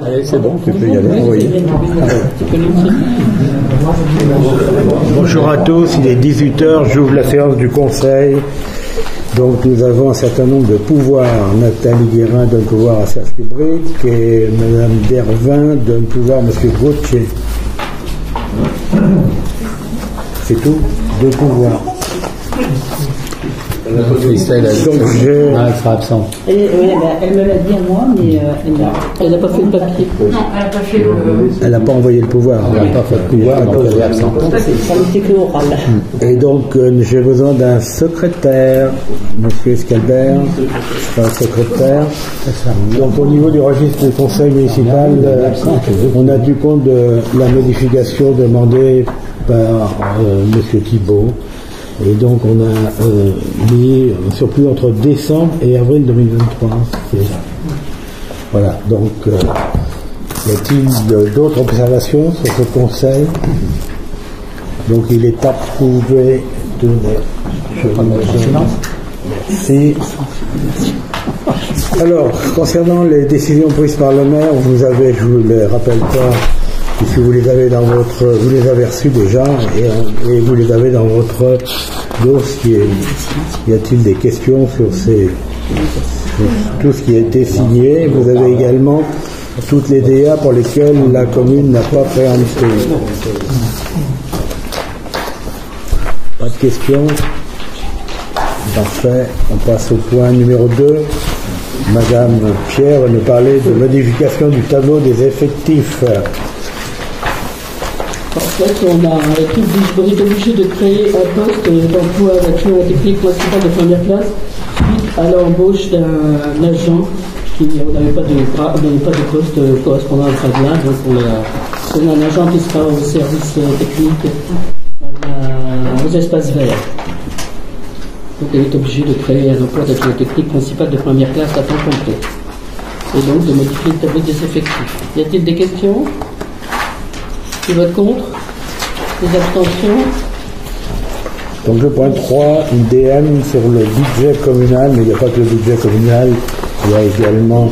Allez, c'est bon, tu peux y aller. Oui. Bonjour à tous, il est 18h, j'ouvre la séance du conseil. Donc nous avons un certain nombre de pouvoirs. Nathalie Guérin donne pouvoir à Serge Kubrick et Madame Dervin donne pouvoir à Monsieur Gauthier. C'est tout, 2 pouvoirs. Christelle, elle sera absente. Elle me l'a dit à moi, mais elle n'a pas fait le papier. Non, elle n'a pas fait le... Elle n'a pas envoyé le pouvoir. Elle n'a pas fait le pouvoir, donc elle est absente. Ça n'était que oral. Et donc j'ai besoin d'un secrétaire, Monsieur Escalbert, un secrétaire. Donc au niveau du registre du conseil municipal, on a tenu compte de la modification demandée par Monsieur Thibault. Et donc on a mis un surplus entre décembre et avril 2023. Voilà, donc y a-t-il d'autres observations sur ce conseil? Donc il est approuvé de... Merci. Alors, concernant les décisions prises par le maire, vous avez, je vous les rappelle pas, puisque vous les avez dans votre, vous les avez reçus déjà, et vous les avez dans votre dossier. Y a-t-il des questions sur tout ce qui a été signé? Vous avez également toutes les DA pour lesquelles la commune n'a pas préempté. Pas de questions? Parfait. On passe au point numéro 2. Madame Pierre va nous parler de modification du tableau des effectifs. En fait, on est obligé de créer un poste d'emploi d'adjoint technique principal de première classe suite à l'embauche d'un agent qui n'avait pas de poste correspondant à ce grade. Donc on a un agent qui sera au service technique aux espaces verts. Donc elle est obligée de créer un emploi d'adjoint technique principal de première classe à temps complet. Et donc de modifier le tableau des effectifs. Y a-t-il des questions? Qui vote contre? Des abstentions? Donc le point 3, IDM sur le budget communal, mais il n'y a pas que le budget communal, il y a également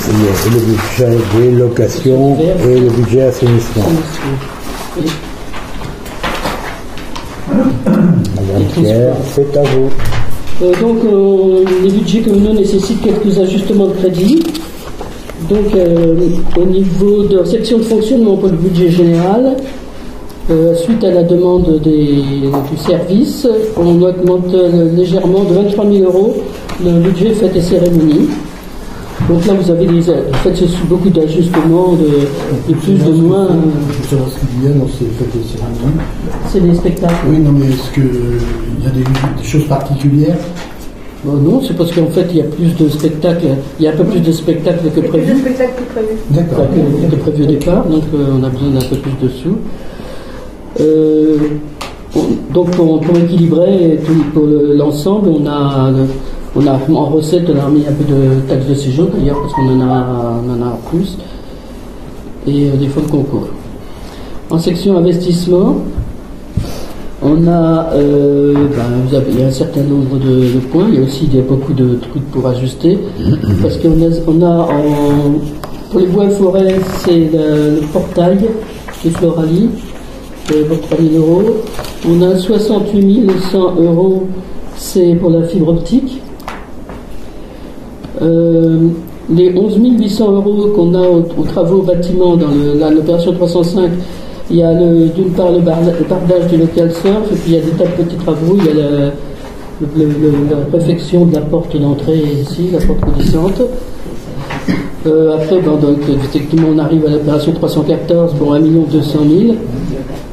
le budget des locations et le budget assainissement. Oui. Madame Pierre, c'est à vous. Les budgets communaux nécessitent quelques ajustements de crédit. Donc, au niveau de la section de fonctionnement pour le budget général, suite à la demande du service, on augmente légèrement de 23 000 € le budget fêtes et cérémonies. Donc là, vous avez beaucoup d'ajustements, de plus, de moins. Je sais pas ce qu'il y a dans ces fêtes et cérémonies. C'est des spectacles. Oui, non, mais est-ce qu'il y a des choses particulières? Non, c'est parce qu'en fait, il y a plus de spectacles, il y a un peu plus de spectacles que prévu. Plus de spectacles que prévu. D'accord. Que prévu au départ, donc on a besoin d'un peu plus de sous. Donc pour équilibrer pour l'ensemble, on a en recette, on a remis un peu de taxes de séjour d'ailleurs, parce qu'on en a plus, et des fonds de concours. En section investissement, on a, il y a un certain nombre de points, il y a aussi beaucoup de trucs pour ajuster, parce qu'on a pour les bois et forêts, c'est le portail de Floralie, pour 3 000 €. On a 68 100 €, c'est pour la fibre optique. Les 11 800 € qu'on a aux travaux bâtiments dans l'opération 305, il y a d'une part le bardage du local surf, et puis il y a des tas de petits travaux, il y a la réfection de la porte d'entrée ici, la porte coulissante. Après, donc, effectivement, on arrive à l'opération 314, 1 200 000.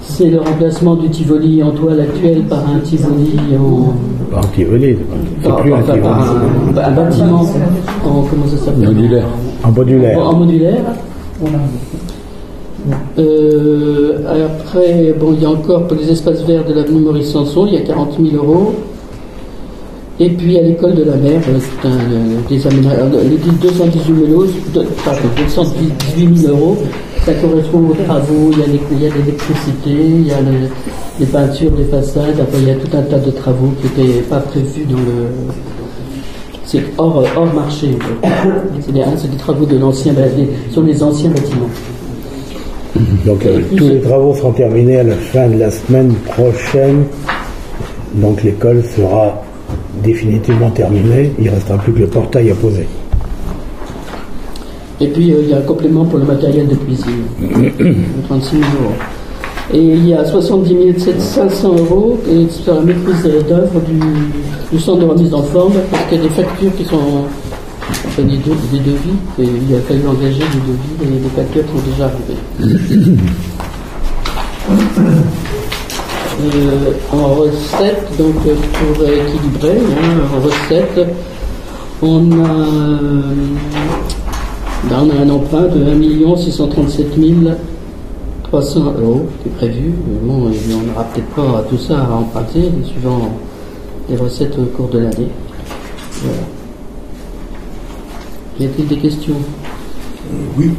C'est le remplacement du Tivoli en toile actuel par un Tivoli Un Tivoli, c'est plus un Tivoli. Un bâtiment en, comment ça s'appelle? Modulaire. En modulaire. En modulaire. Après, il y a encore pour les espaces verts de l'avenue Maurice Sanson, il y a 40 000 €. Et puis à l'école de la mer, des aménagements, les 218 000 €, ça correspond aux travaux, il y a l'électricité, il y a les peintures des façades, après il y a tout un tas de travaux qui n'étaient pas prévus C'est hors marché. C'est des travaux de sur les anciens bâtiments. Donc tous les travaux seront terminés à la fin de la semaine prochaine. Donc l'école sera définitivement terminée. Il ne restera plus que le portail à poser. Et puis il y a un complément pour le matériel de cuisine, 36 000 euros. Et il y a 70 500 euros sur la maîtrise d'œuvre du centre de remise en forme, parce qu'il y a des factures qui sont des devis, et il a fallu engager des devis, et des factures qui sont déjà arrivées. En recette, donc pour équilibrer, en recette, on a un emprunt de 1 637 300 euros qui est prévu. Bon, on n'aura peut-être pas tout ça à emprunter, suivant les recettes au cours de l'année. Voilà. Y a-t-il des questions? Oui.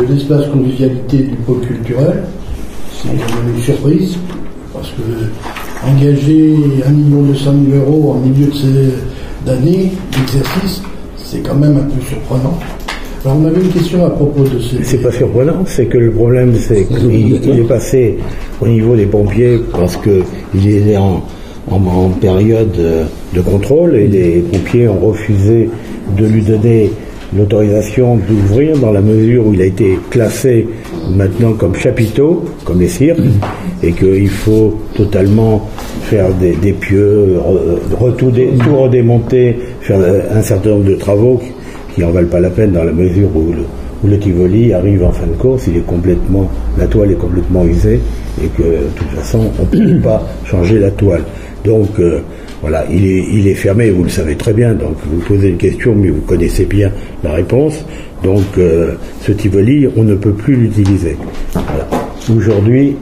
L'espace convivialité du pôle culturel, c'est une surprise, parce que engager 1 200 000 euros en milieu d'année d'exercice, c'est quand même un peu surprenant. Alors on avait une question à propos de ces... C'est pas surprenant, c'est que le problème c'est qu'il est passé au niveau des pompiers parce qu'il est en période de contrôle et les pompiers ont refusé de lui donner l'autorisation d'ouvrir dans la mesure où il a été classé maintenant comme chapiteau, comme les cirques, et qu'il faut totalement faire des pieux, tout redémonter, faire un certain nombre de travaux qui n'en valent pas la peine dans la mesure où le Tivoli arrive en fin de course, la toile est complètement usée et que de toute façon on ne peut pas changer la toile. Donc voilà, il est fermé, vous le savez très bien, donc vous posez une question mais vous connaissez bien la réponse. Donc ce Tivoli, on ne peut plus l'utiliser. Voilà. Aujourd'hui,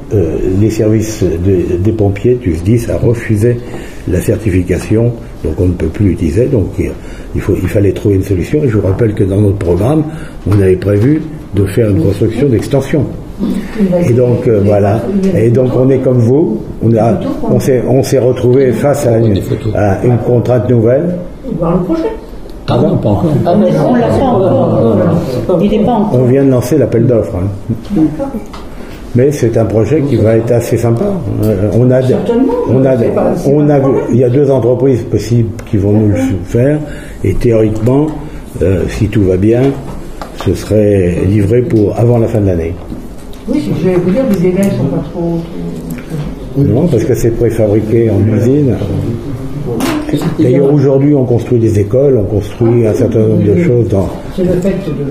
les services des pompiers du SDIS a refusé la certification, donc on ne peut plus l'utiliser, donc il fallait trouver une solution. Et je vous rappelle que dans notre programme, on avait prévu de faire une construction d'extension. Et donc voilà. Et donc on est comme vous. On s'est retrouvé face à une contrainte nouvelle. Voir le projet. Ah non, pas encore. Ah, mais on l'a pas encore. Il n'est pas encore. On vient de lancer l'appel d'offres. Hein. Mais c'est un projet qui va être assez sympa. Il y a 2 entreprises possibles qui vont nous le faire. Et théoriquement, si tout va bien, ce serait livré avant la fin de l'année. Oui, je vais vous dire, les délais ne sont pas trop... Non, parce que c'est préfabriqué en usine. D'ailleurs, aujourd'hui, on construit des écoles, on construit un certain nombre de choses dans... C'est le fait de...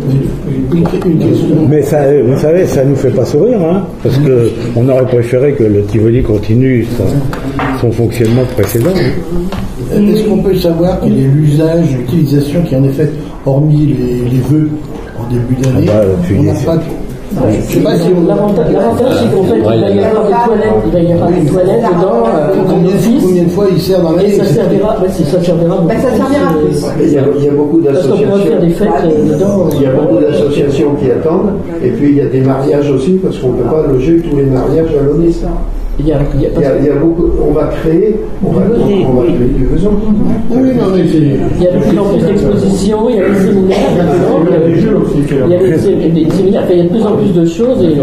Mais ça, vous savez, ça nous fait pas sourire, hein, parce que on aurait préféré que le Tivoli continue son fonctionnement précédent. Est-ce qu'on peut savoir quel est l'usage, l'utilisation qui en est faite, hormis les vœux en début d'année? On n'a pas... Je sais pas si on... L'avantage, c'est qu'en fait, il va y avoir des toilettes dedans, combien de fois il sert dans l'année? Ça servira beaucoup. Ça servira plus. Il y a beaucoup d'associations. Parce qu'on pourra faire des fêtes dedans. Il y a beaucoup d'associations qui attendent. Et puis il y a des mariages aussi, parce qu'on ne peut pas loger tous les mariages à l'ONIS. Il y a beaucoup, on va créer du besoin. Oui, non, mais il y a de plus en plus d'expositions, il y a des séminaires, il y a des jeux aussi. Il y a des séminaires, il y a de plus en plus de choses et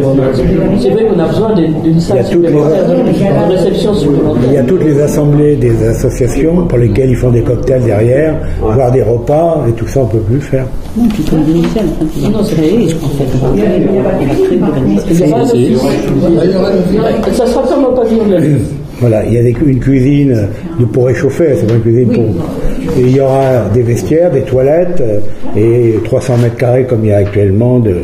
c'est vrai qu'on a besoin d'une salle supplémentaire, de réception supplémentaire. Il y a toutes les assemblées des associations pour lesquelles ils font des cocktails derrière, voire des repas, et tout ça on ne peut plus le faire. Non, puis comme Michel, Non, c'est créé, en fait. Ça sera comme pas dire voilà, il y a une cuisine pour réchauffer, c'est pas une cuisine pour... Et il y aura des vestiaires, des toilettes et 300 mètres carrés comme il y a actuellement de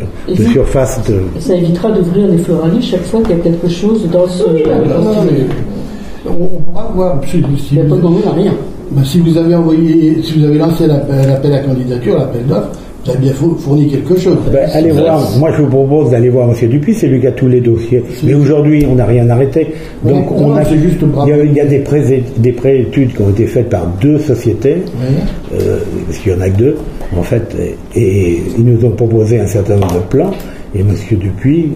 surface de... Ça évitera d'ouvrir les floralies chaque fois qu'il y a quelque chose dans ce... On pourra voir il n'y a pas de moment, rien. Si vous avez lancé l'appel à candidature, l'appel d'offres, vous avez bien fourni quelque chose. Allez voir, moi je vous propose d'aller voir M. Dupuis, c'est lui qui a tous les dossiers. Mais aujourd'hui, on n'a rien arrêté. Donc il y a des préétudes qui ont été faites par 2 sociétés, parce qu'il n'y en a que 2, en fait, et ils nous ont proposé un certain nombre de plans. Et M. Dupuis,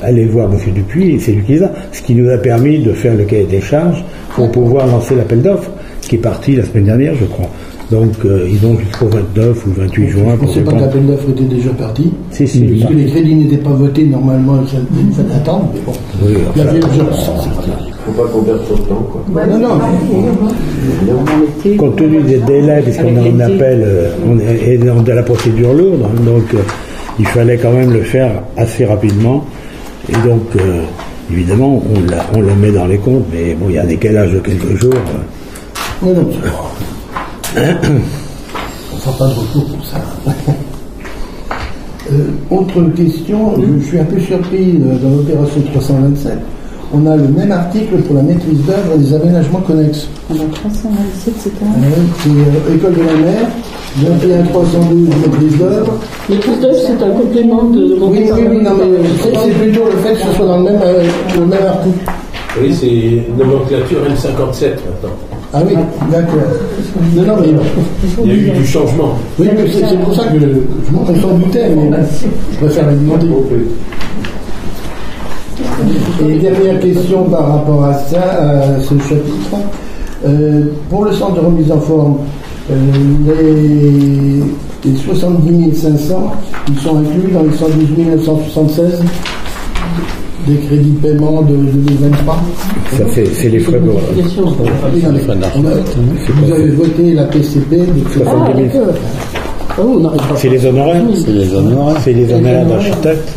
allez voir M. Dupuis, c'est lui qui les a. Ce qui nous a permis de faire le cahier des charges pour pouvoir lancer l'appel d'offres. qui est parti la semaine dernière, je crois. Donc, ils ont jusqu'au 29 ou 28 juin. Je ne pensais pas que l'appel d'offres était déjà parti. Si, parce que les crédits n'étaient pas votés, normalement, il fallait attendre, mais bon. Oui, il y avait urgence. Il ne faut pas qu'on perde trop de temps, quoi. Non. Compte tenu des délais, puisqu'on a un appel, on est dans de la procédure lourde, hein, donc il fallait quand même le faire assez rapidement. Et donc, évidemment, on le met dans les comptes, mais bon, il y a un décalage de quelques jours. Oui, non, c'est pas. On ne fera pas de recours pour ça. Autre question, je suis un peu surpris dans l'opération 327. On a le même article pour la maîtrise d'œuvre et les aménagements connexes. Alors 327, c'est quand c'est École de la mer, 21 312 maîtrise d'œuvre. Maîtrise d'œuvre, c'est un complément de. Oui, non, mais c'est plutôt le fait que ce soit dans le même article. Oui, c'est nomenclature M57 maintenant. Ah oui, d'accord. Non, mais il y a eu du changement. Oui, mais c'est pour ça que je m'en doutais, mais je préfère le demander. Et dernière question par rapport à ça, à ce chapitre. Pour le centre de remise en forme, les 70 500, ils sont inclus dans les 112 976 des crédits de paiement de 2023. Ça, c'est les frais de Vous avez voté la PCP de 70 000. C'est les honoraires. C'est les honoraires d'architecte.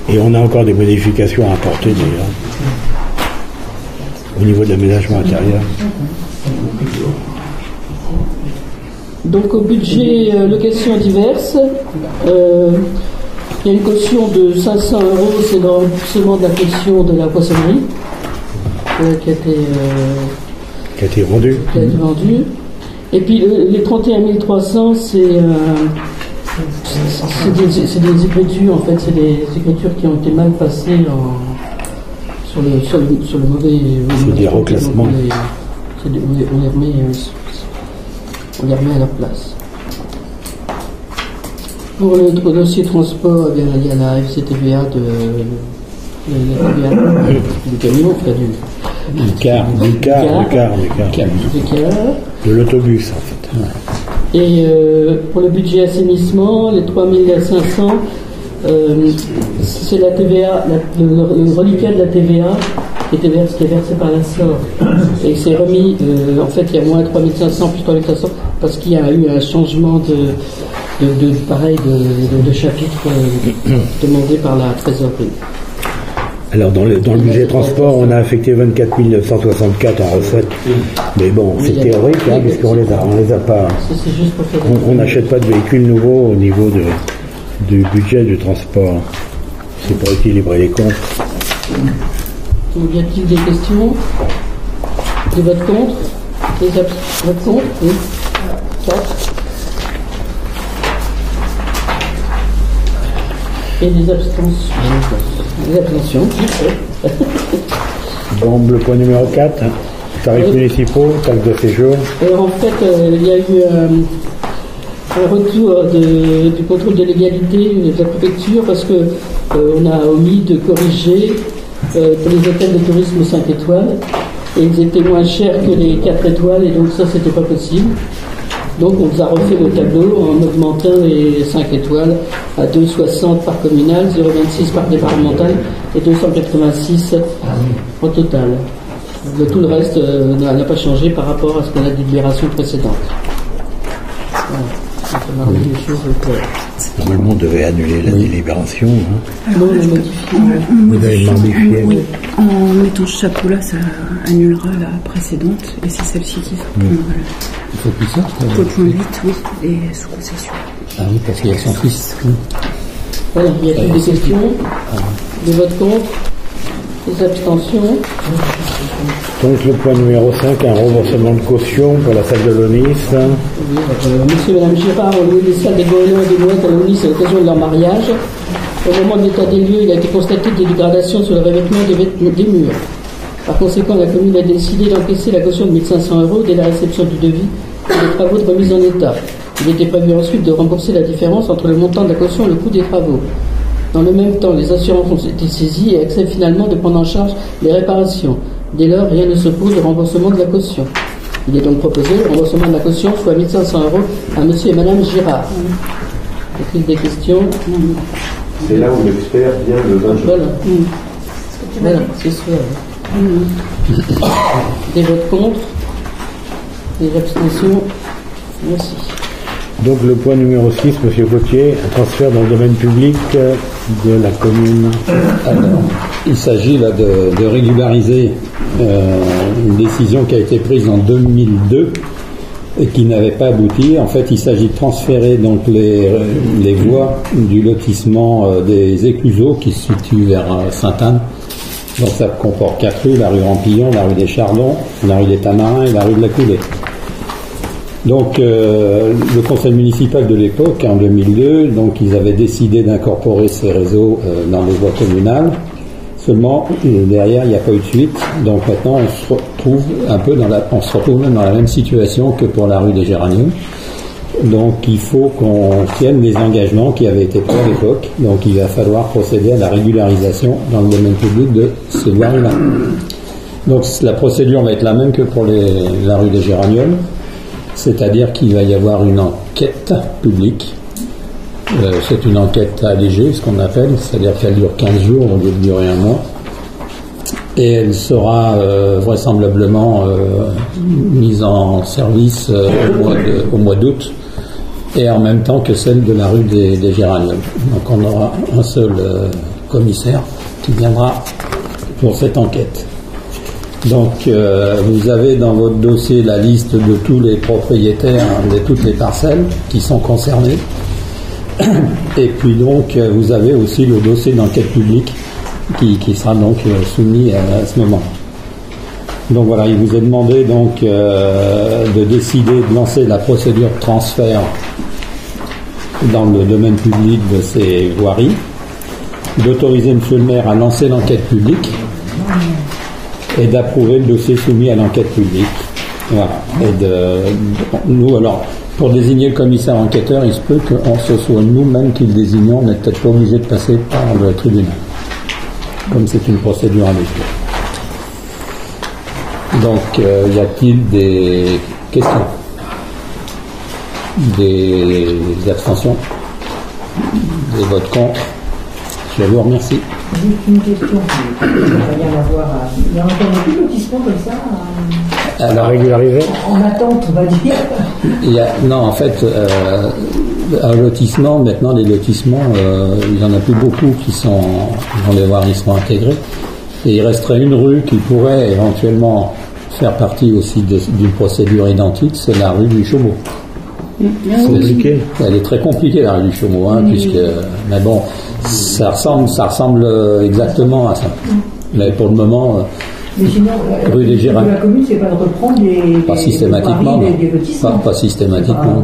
Et on a encore des modifications à apporter d'ailleurs au niveau de l'aménagement intérieur. Donc au budget location diverses, il y a une caution de 500 €, c'est le remboursement de la caution de la poissonnerie qui a été vendue. Et puis les 31 300, c'est des écritures, en fait, c'est des écritures qui ont été mal passées sur le mauvais. C'est des reclassements. On les remet à leur place. Pour le dossier transport, eh bien, il y a la FCTVA du camion, enfin du car. De l'autobus, en fait. Et pour le budget assainissement, les 3 500, c'est la TVA, le reliquat de la TVA qui est versé par la SOR. Et c'est remis, en fait, il y a moins 3 500 plus 3 500 parce qu'il y a eu un changement de chapitre demandé par la trésorerie. Alors dans le budget transport, on a affecté 24 164 en recettes, mais bon, c'est théorique, hein, puisqu'on les a pas. On n'achète pas de véhicules nouveaux au niveau du budget du transport. C'est pour équilibrer les comptes. Y a-t-il des questions? Des votes contre? Votes contre? Oui. 4. Et des abstentions. Des abstentions. Bon, le point numéro 4, tarifs municipaux, taxes de séjour. Alors en fait, il y a eu un retour du contrôle de légalité de la préfecture parce que on a omis de corriger pour les hôtels de tourisme 5 étoiles et ils étaient moins chers que les 4 étoiles et donc ça c'était pas possible. Donc on vous a refait le tableau en augmentant les 5 étoiles à 2,60 par communal, 0,26 par départemental et 286 au total. Tout le reste n'a pas changé par rapport à ce qu'on a dit de libération précédente. Voilà. Normalement, on devait annuler la délibération. Hein. Non, on l'a modifié. Vous avez modifié. Oui. En mettant ce chapeau-là, ça annulera la précédente et c'est celle-ci qui prendra Il faut plus ça. le point 8, oui, et sous concession. Ah oui, parce qu'il y a 106. Voilà, il y a plus des questions, des votes contre, des abstentions. Donc le point numéro 5, un remboursement de caution pour la salle de l'ONIS. Monsieur et Madame Girard ont loué des salles des goélands et des mouettes à l'ONIS à l'occasion de leur mariage. Au moment de l'état des lieux, il a été constaté des dégradations sur le revêtement des murs. Par conséquent, la commune a décidé d'encaisser la caution de 1 500 € dès la réception du devis pour les travaux de remise en état. Il était prévu ensuite de rembourser la différence entre le montant de la caution et le coût des travaux. Dans le même temps, les assurances ont été saisies et acceptent finalement de prendre en charge les réparations. Dès lors, rien ne s'oppose au remboursement de la caution. Il est donc proposé le remboursement de la caution, soit 1 500 € à monsieur et madame Girard. Y a-t-il des questions? C'est là où l'expert vient de 20 jours. Voilà. Voilà, c'est sûr. Des votes contre? Des abstentions? Merci. Donc le point numéro 6, M. Gauthier, un transfert dans le domaine public de la commune. Alors, il s'agit là de régulariser une décision qui a été prise en 2002 et qui n'avait pas abouti. En fait, il s'agit de transférer donc les voies du lotissement des Écluseaux qui se situe vers Sainte-Anne. Donc ça comporte 4 rues, la rue Rampillon, la rue des Chardons, la rue des Tamarins et la rue de la Coulée. Donc le conseil municipal de l'époque, en 2002, donc ils avaient décidé d'incorporer ces réseaux dans les voies communales. Seulement derrière il n'y a pas eu de suite. Donc maintenant on se retrouve même dans la même situation que pour la rue des Géraniums. Donc il faut qu'on tienne les engagements qui avaient été pris à l'époque. Donc il va falloir procéder à la régularisation dans le domaine public de ces voies-là. Donc la procédure va être la même que pour la rue des Géraniums. C'est-à-dire qu'il va y avoir une enquête publique. C'est une enquête allégée, ce qu'on appelle, c'est-à-dire qu'elle dure 15 jours au lieu de durer un mois. Et elle sera vraisemblablement mise en service au mois d'août, et en même temps que celle de la rue des Géraniums. Donc on aura un seul commissaire qui viendra pour cette enquête. Donc vous avez dans votre dossier la liste de tous les propriétaires de toutes les parcelles qui sont concernées. Et puis donc vous avez aussi le dossier d'enquête publique qui sera donc soumis à ce moment. Donc voilà, il vous est demandé donc de décider de lancer la procédure de transfert dans le domaine public de ces voiries, d'autoriser monsieur le maire à lancer l'enquête publique et d'approuver le dossier soumis à l'enquête publique. Voilà. Et nous, alors, pour désigner le commissaire enquêteur, il se peut que ce soit nous-mêmes qui le désignons, on n'est peut-être pas obligé de passer par le tribunal, comme c'est une procédure allégée. Donc, y a-t-il des questions? Des abstentions? Des votes contre? Je vous remercie. Juste une question, ça n'a rien à voir. Il y a encore beaucoup de lotissements comme ça Alors, régulariser en attente, on va dire. Non, en fait, un lotissement, maintenant les lotissements, il n'y en a plus beaucoup qui sont dans les voiries sont intégrés. Et il resterait une rue qui pourrait éventuellement faire partie aussi d'une procédure identique, c'est la rue du Chaumeau. C'est compliqué. Elle est très compliquée la rue du Chaumeau, puisque, mais bon, ça ressemble exactement à ça. Mais pour le moment, mais sinon, rue des Géraniums, la commune, c'est pas de reprendre pas systématiquement, des lotissements. pas systématiquement.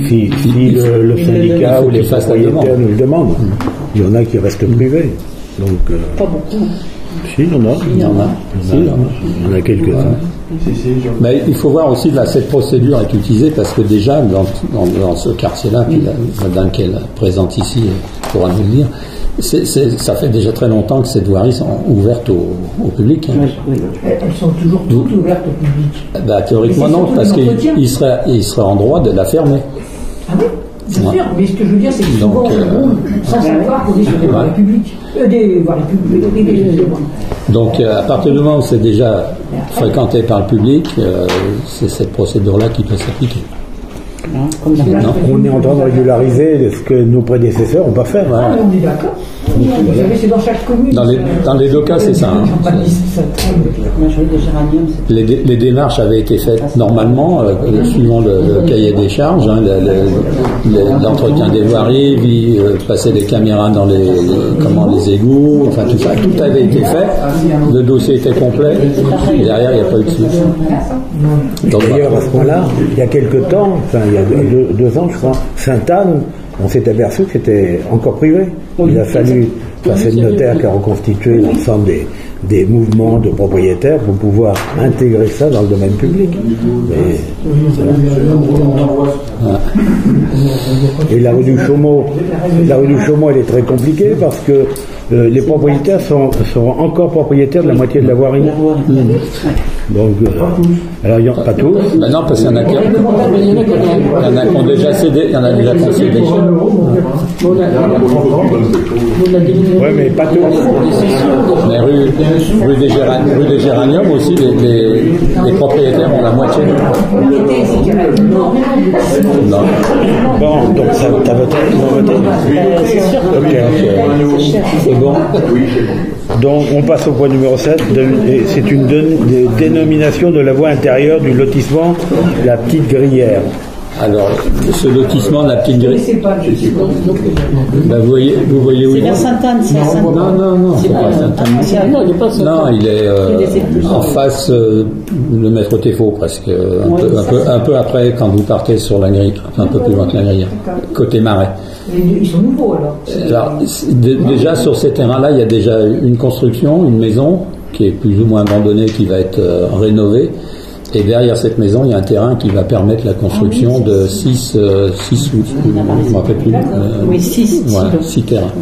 Si le syndicat ou les propriétaires nous le demandent, il y en a qui restent privés. Donc, pas beaucoup. Si, il y en a. Il y en a quelques-uns. Mais il faut voir aussi là, cette procédure est utilisée parce que déjà dans ce quartier-là, puis la dame qui est présente ici pourra nous le dire, ça fait déjà très longtemps que ces voiries sont ouvertes au public. Elles sont toujours toutes ouvertes au public. Théoriquement non, parce qu'il serait en droit de la fermer. Ah oui, c'est sûr, mais ce que je veux dire, c'est que souvent on roule sans savoir qu'on est sur des voiries publiques. Des voiries publiques. Donc à partir du moment où c'est déjà fréquenté par le public, c'est cette procédure-là qui peut s'appliquer. On est en train de régulariser ce que nos prédécesseurs n'ont pas fait. Ah, on est d'accord. Vous savez, c'est dans chaque commune. Dans les deux cas, c'est ça. Les démarches avaient été faites normalement, suivant le cahier des charges, l'entretien des voiries, passer des caméras dans les égouts, enfin tout ça, tout avait été fait. Le dossier était complet. Et derrière, il n'y a pas eu de suite. D'ailleurs, à ce point-là, il y a quelques temps, il y a deux ans, je crois, Sainte-Anne, on s'est aperçu que c'était encore privé. Il a fallu passer le notaire qui a reconstitué l'ensemble des mouvements de propriétaires pour pouvoir intégrer ça dans le domaine public. Et la rue du Chaumeau, elle est très compliquée parce que les propriétaires sont encore propriétaires de la moitié de la voirie. Donc, alors il n'y en a pas tous. Ben non, parce qu'il y en a qui ont déjà cédé, il y en a déjà concédé. Oui, mais pas tous. Mais rue des Géraniums aussi, les propriétaires ont la moitié. Non. Bon, donc t'as voté, ils ont voté. Ok. C'est bon. Donc on passe au point numéro 7. C'est une dénomination de la voie intérieure du lotissement La Petite Gruyère. Alors, ce lotissement de La Petite Gruyère, ben vous voyez où C'est il est. vers Sainte-Anne, c'est à Sainte-Anne. Non, c'est pas Sainte-Anne. Non, il est en face de Maître Théfaut, presque un peu après quand vous partez sur la grille, un peu plus loin que la grille, côté Marais. Ils sont nouveaux alors. Alors, déjà sur ces terrains-là, il y a déjà une construction, une maison qui est plus ou moins abandonnée, qui va être rénovée. Et derrière cette maison, il y a un terrain qui va permettre la construction de 6 je ne me rappelle plus. Oui, 6. Voilà, 6 terrains.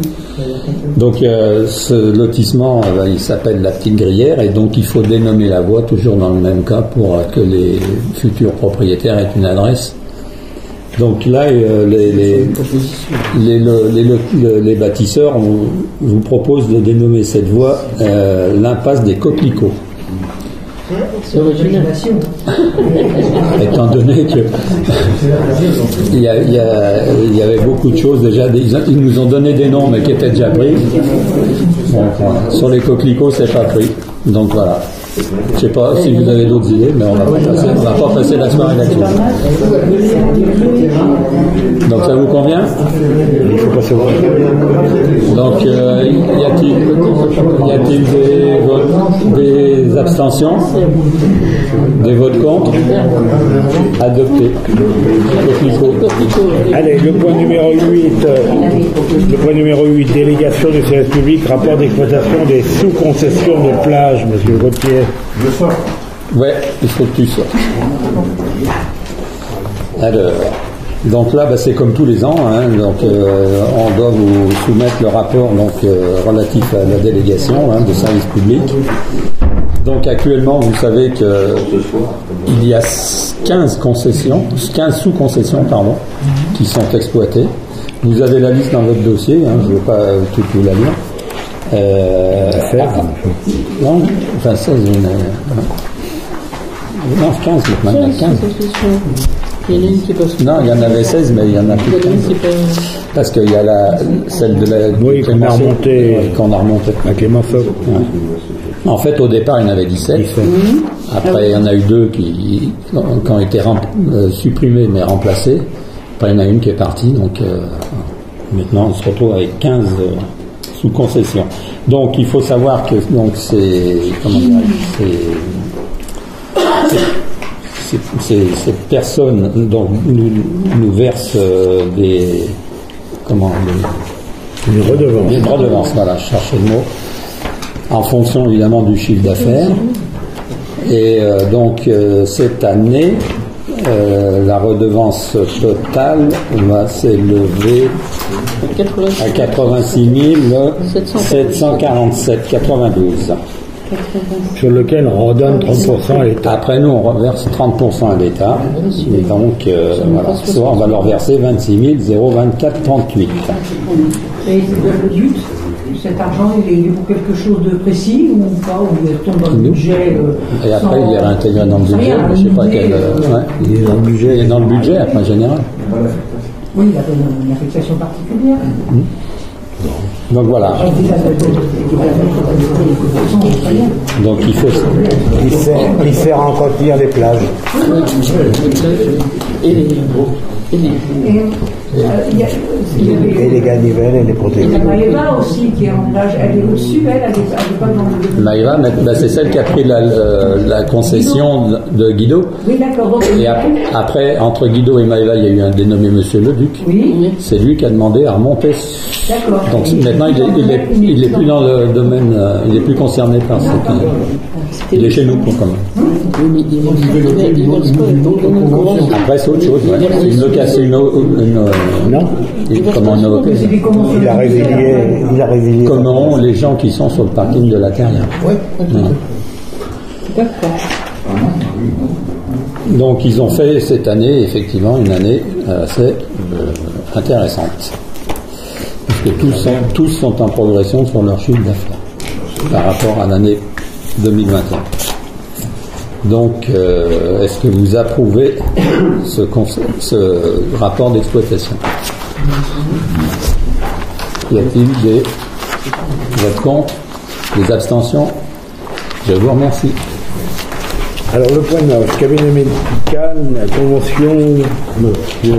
Donc ce lotissement, il s'appelle La Petite Gruyère, et donc il faut dénommer la voie toujours dans le même cas pour que les futurs propriétaires aient une adresse. Donc là, les bâtisseurs vous proposent de dénommer cette voie l'impasse des Coquelicots. C'est original. Étant donné que il y avait beaucoup de choses déjà, ils nous ont donné des noms mais qui étaient déjà pris. Bon, sur les coquelicots, c'est pas pris. Donc voilà. Je sais pas si vous avez d'autres idées, mais on va pas passer la soirée là-dessus. Donc ça vous convient? Il faut pas savoir. Donc y a-t-il des abstentions? Des votes contre? Adopté. Allez, le point numéro 8, délégation du service public, rapport d'exploitation des sous-concessions de plage, monsieur Gauthier. Je sors. Ouais, il faut que tu sortes. Alors, donc là, c'est comme tous les ans, hein, donc on doit vous soumettre le rapport relatif à la délégation de service public. Donc actuellement, vous savez qu'il y a 15 sous-concessions, qui sont exploitées. Vous avez la liste dans votre dossier, je ne vais pas tout vous la lire. Non, enfin 16, non, 15 maintenant, 15. Il y en a une qui passe. Non, il y en avait 16, mais il y en a plus. Parce qu'il y a celle de la qu'on a remontée. À Clémenceau. Ouais. En fait, au départ, il y en avait 17. Après, il y en a eu 2 qui ont été supprimés mais remplacés. Après, il y en a une qui est partie. Donc, maintenant, on se retrouve avec 15 sous concession. Donc, il faut savoir que ces personnes nous versent des redevances, voilà, je cherchais le mot, en fonction évidemment du chiffre d'affaires. Et donc cette année, la redevance totale va s'élever à 86 747,92. Sur lequel on redonne 30% à l'État. Après, nous, on reverse 30% à l'État. Et donc, voilà. Soit on va leur verser 26 024,38. Et le but, cet argent, il est pour quelque chose de précis ou pas? Ou il retombe dans le budget et après, il est réintégré dans le budget. Je ne sais pas quel. Il est dans le budget. Il est dans le budget, après, général. Oui, il a une affectation particulière. Donc voilà. Donc il faut. Il sert à entretenir les plages. Et les ganivelles et les protégés. Il y a Maëva aussi qui est en plage. Elle est au-dessus, elle est pas dans le. Maëva, c'est celle qui a pris la concession de Guido. Oui, d'accord. Et après, entre Guido et Maëva, il y a eu un dénommé Monsieur Leduc. Oui. C'est lui qui a demandé à remonter. D'accord. Donc maintenant, il est plus dans le domaine, il est plus concerné par cette. Il est chez nous, quand même. Après, c'est autre chose. Ouais. C'est une location. cassé une Non. Comment Il a résilié. Comment les gens qui sont sur le parking de la carrière. Ouais. D'accord. Donc ils ont fait cette année effectivement une année assez intéressante. Parce que tous sont en progression sur leur chiffre d'affaires par rapport à l'année 2021. Donc, est-ce que vous approuvez ce rapport d'exploitation? Y a-t-il des votes contre, des abstentions? Je vous remercie. Alors le point 9, cabinet médical, la convention. Il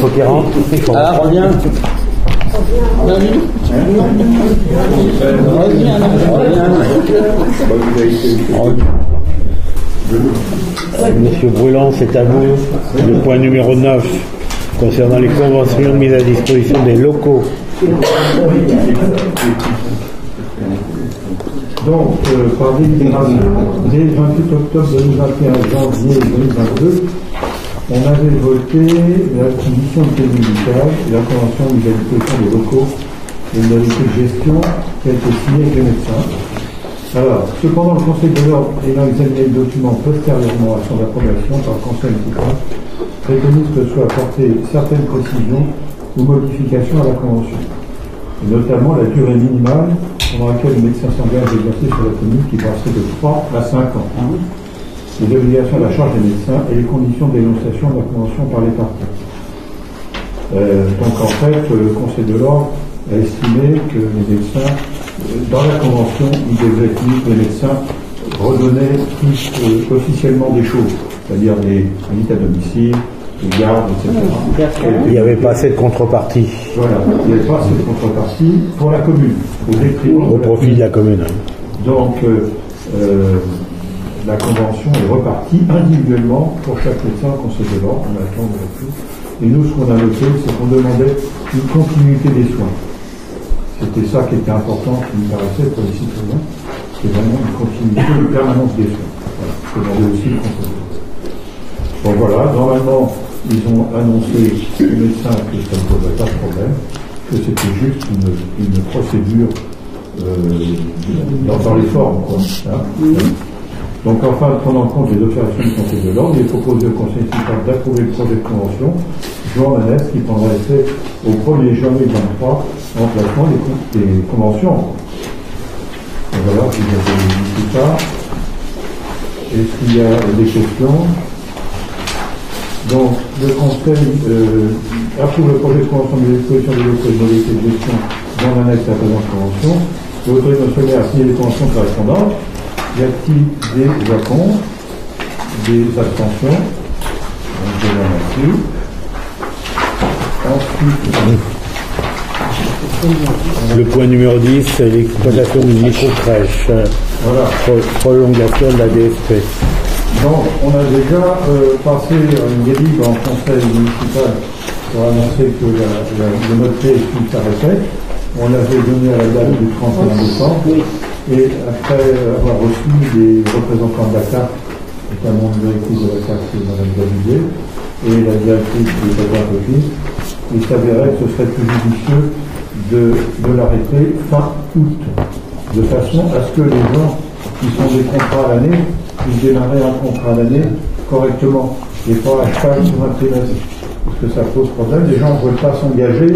faut qu'il rentre. Ah, reviens. Monsieur Brûlant, c'est à vous. Le point numéro 9, concernant les conventions mises à disposition des locaux. Donc, par délibération, dès le 28 octobre 2021 janvier 2022, on avait voté l'acquisition de thèse médicale et la convention mise à disposition des locaux et une modalité de gestion qui a été signée avec les médecins. Alors, cependant, le Conseil de l'ordre ayant examiné le document postérieurement à son approbation par le Conseil municipal, préconise que soit apportées certaines précisions ou modifications à la convention, et notamment la durée minimale pendant laquelle le médecin s'engage à exercer sur la commune qui passerait de 3 à 5 ans, les obligations à la charge des médecins et les conditions d'énonciation de la convention par les parties. Donc en fait, le Conseil de l'ordre a estimé que les médecins, dans la convention, ils devaient les médecins redonner plus officiellement des choses, c'est-à-dire des visites à domicile, des gardes, etc. Il n'y avait pas assez de contrepartie. Voilà, il n'y avait pas assez de contrepartie pour la commune, au profit de la commune. Donc, la convention est repartie individuellement pour chaque médecin au Conseil de l'ordre, on attend de tout. Et nous, ce qu'on a noté, c'est qu'on demandait une continuité des soins. C'était ça qui était important, qui nous paraissait pour les citoyens, c'est vraiment une continuité, une permanence des soins. Voilà, c'est demandé aussi le Conseil de l'ordre. Bon voilà, normalement, ils ont annoncé aux médecins que ça ne posait pas de problème, que c'était juste une procédure dans les formes, quoi. Hein. Donc, enfin, prendre en compte les observations du Conseil de l'ordre, il est proposé au Conseil municipal d'approuver le projet de convention Jean Manès qui prendra effet au 1er janvier 2023 en placement des conventions. Donc voilà, vous avez dit tout ça. Est-ce qu'il y a des questions? Donc, le Conseil approuve le projet de convention de l'exposition des locaux et de modalités de gestion dans l'annexe à la présente convention. L'autorité nationale a signé les conventions correspondantes. Y a-t-il des voix contre, des abstentions? Donc, je vous remercie. Le point numéro 10, c'est l'exploitation d'une micro-crèche. Voilà. Prolongation de la DSP. Donc, on a déjà passé une délibération en conseil municipal pour annoncer que le mode P s'arrêtait. On l'avait donné à la date du 31 décembre. Oui. Et après avoir reçu des représentants de la CAF, notamment le directrice de la CAF, qui est Mme Gavillier, et la directrice de la CAF, il s'avérait que ce serait plus judicieux de l'arrêter fin août, de façon à ce que les gens qui sont des contrats à l'année puissent démarrer un contrat à l'année correctement, et pas à cheval sur un trimestre. Parce que ça pose problème, les gens ne veulent pas s'engager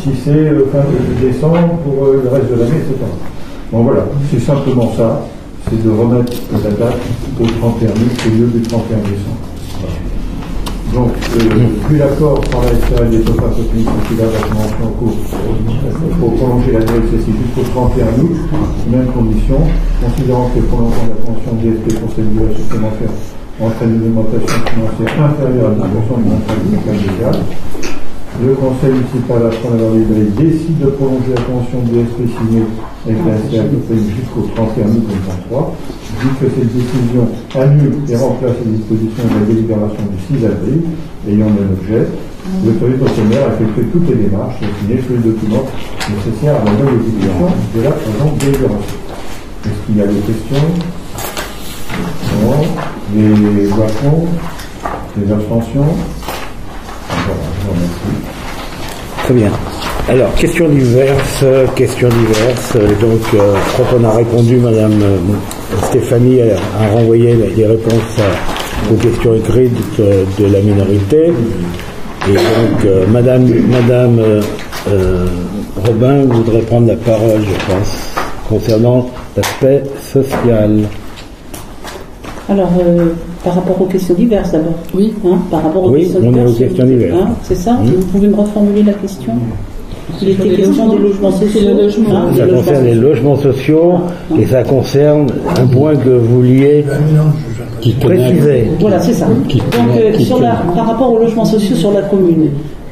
si c'est fin décembre pour le reste de l'année, etc. Bon voilà, c'est simplement ça, c'est de remettre la date au 31 août au lieu du 31 décembre. Voilà. Donc, puis l'accord par la SRL des topes techniques qui a la convention en cours pour prolonger la durée excessive jusqu'au 31 août, même condition, considérant que le prolongement de la convention DSP pour cette durée supplémentaire entraîne une augmentation financière inférieure à 10% du montant du métal légal. Le Conseil municipal, après en avoir libéré, décide de prolonger la convention DSP signée avec la SRL jusqu'au 31 août 2023, dit que cette décision annule et remplace les dispositions de la délibération du 6 avril ayant le même objet. L'autorité nationale a effectué toutes les démarches et signé tous les documents nécessaires à la bonne exécution de la présente délibération. Est-ce qu'il y a des questions? Non. Des voix contre? Des abstentions? vous remercie. Très bien. Alors, questions diverses. Donc, je crois qu'on a répondu, Madame Stéphanie a renvoyé les réponses aux questions écrites de la minorité. Et donc, Madame Robin voudrait prendre la parole, je pense, concernant l'aspect social. Alors, par rapport aux questions diverses d'abord. Oui. Par rapport aux questions diverses. Oui, on est aux questions diverses. C'est ça. Vous pouvez me reformuler la question? Il était question des logements sociaux. Ça concerne les logements sociaux et ça concerne un point que vous vouliez préciser. Voilà, c'est ça. Donc, par rapport aux logements sociaux sur la commune,